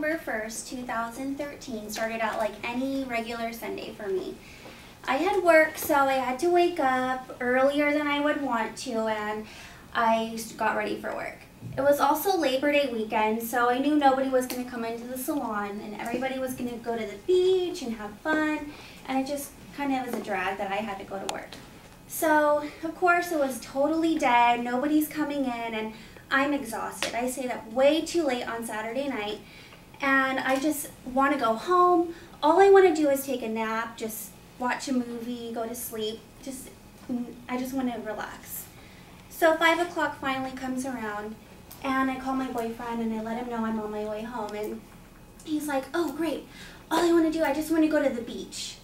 September 1st, 2013 started out like any regular Sunday for me. I had work, so I had to wake up earlier than I would want to, and I got ready for work. It was also Labor Day weekend, so I knew nobody was going to come into the salon, and everybody was going to go to the beach and have fun, and it just kind of was a drag that I had to go to work. So, of course, it was totally dead, nobody's coming in, and I'm exhausted. I stayed up way too late on Saturday night, and I just want to go home. All I want to do is take a nap, just watch a movie, go to sleep. I just want to relax. So 5 o'clock finally comes around, and I call my boyfriend, and I let him know I'm on my way home, and he's like, oh, great. All I want to do, I just want to go to the beach.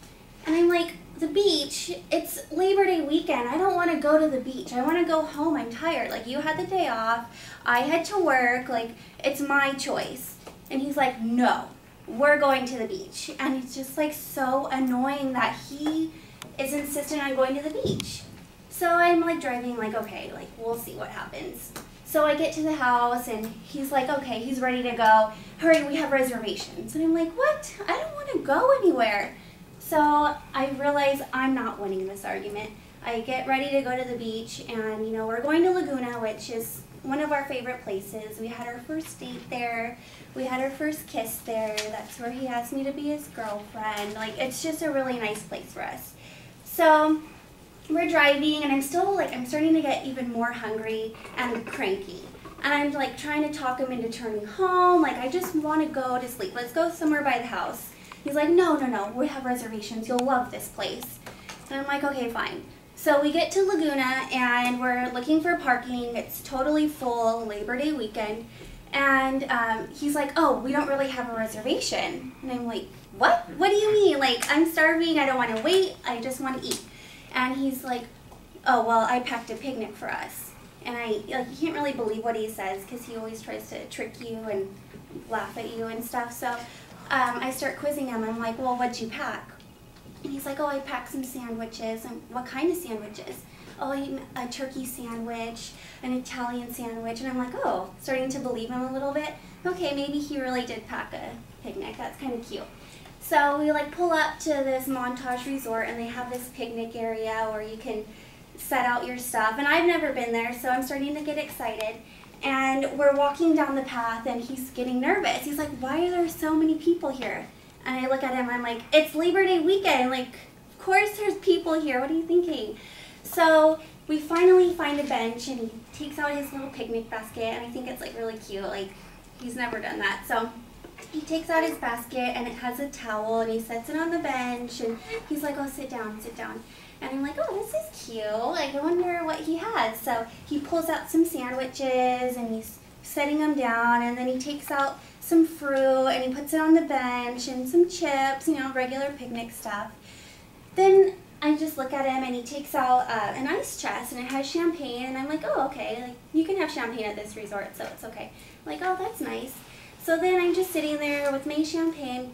And I'm like, the beach? It's Labor Day weekend. I don't want to go to the beach. I want to go home. I'm tired. Like, you had the day off. I had to work. Like, it's my choice. And he's like, no, we're going to the beach. And it's just, like, so annoying that he is insistent on going to the beach. So I'm, like, driving, like, okay, like, we'll see what happens. So I get to the house, and he's like, okay, he's ready to go. Hurry, we have reservations. And I'm like, what? I don't want to go anywhere. So I realize I'm not winning this argument. I get ready to go to the beach, and you know, we're going to Laguna, which is one of our favorite places. We had our first date there. We had our first kiss there. That's where he asked me to be his girlfriend. Like, it's just a really nice place for us. So we're driving, and I'm starting to get even more hungry and cranky. And I'm like trying to talk him into turning home. Like, I just want to go to sleep. Let's go somewhere by the house. He's like, no, we have reservations. You'll love this place. And I'm like, okay, fine. So we get to Laguna, and we're looking for parking. It's totally full, Labor Day weekend. And he's like, oh, we don't really have a reservation. And I'm like, what? What do you mean? Like, I'm starving. I don't want to wait. I just want to eat. And he's like, oh, well, I packed a picnic for us. And you can't really believe what he says, because he always tries to trick you and laugh at you and stuff. So I start quizzing him. I'm like, well, what'd you pack? And he's like, oh, I packed some sandwiches. And what kind of sandwiches? Oh, a turkey sandwich, an Italian sandwich. And I'm like, oh, starting to believe him a little bit. Okay, maybe he really did pack a picnic. That's kind of cute. So we pull up to this Montage Resort, and they have this picnic area where you can set out your stuff. And I've never been there, so I'm starting to get excited. And we're walking down the path, and he's getting nervous. He's like, why are there so many people here? And I look at him, I'm like, it's Labor Day weekend. Like, of course there's people here. What are you thinking? So we finally find a bench, and he takes out his little picnic basket, and I think it's really cute. Like, he's never done that. So he takes out his basket, and it has a towel, and he sets it on the bench, and he's like, oh, sit down, sit down. And I'm like, oh, this is cute. Like, I wonder what he has. So he pulls out some sandwiches, and he's setting them down, and then he takes out some fruit, and he puts it on the bench, and some chips, regular picnic stuff. Then I just look at him, and he takes out an ice chest, and it has champagne, and I'm like, oh, okay. Like, you can have champagne at this resort, so it's okay. I'm like, oh, that's nice. So then I'm just sitting there with my champagne,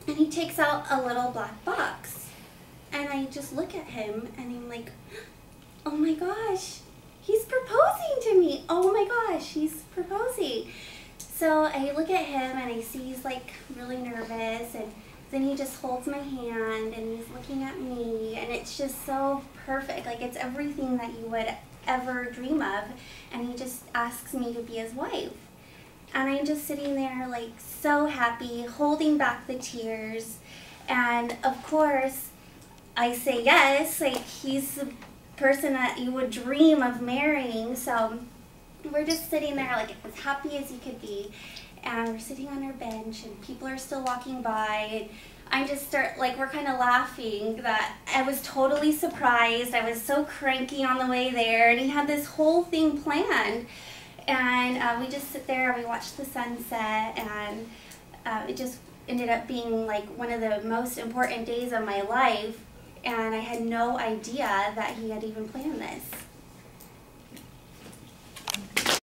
and he takes out a little black box. And I just look at him, and I'm like, oh my gosh, he's proposing to me. Oh my gosh, he's proposing. So I look at him, and I see he's really nervous, and then he just holds my hand, and he's looking at me, and it's just so perfect. Like, it's everything that you would ever dream of, and he just asks me to be his wife. And I'm just sitting there so happy, holding back the tears, and of course, I say yes. He's the person that you would dream of marrying. So we're just sitting there as happy as you could be, and we're sitting on our bench, and people are still walking by, and I just we're kind of laughing that I was totally surprised. I was so cranky on the way there, and he had this whole thing planned, and we just sit there and we watch the sunset, and it just ended up being one of the most important days of my life. And I had no idea that he had even planned this.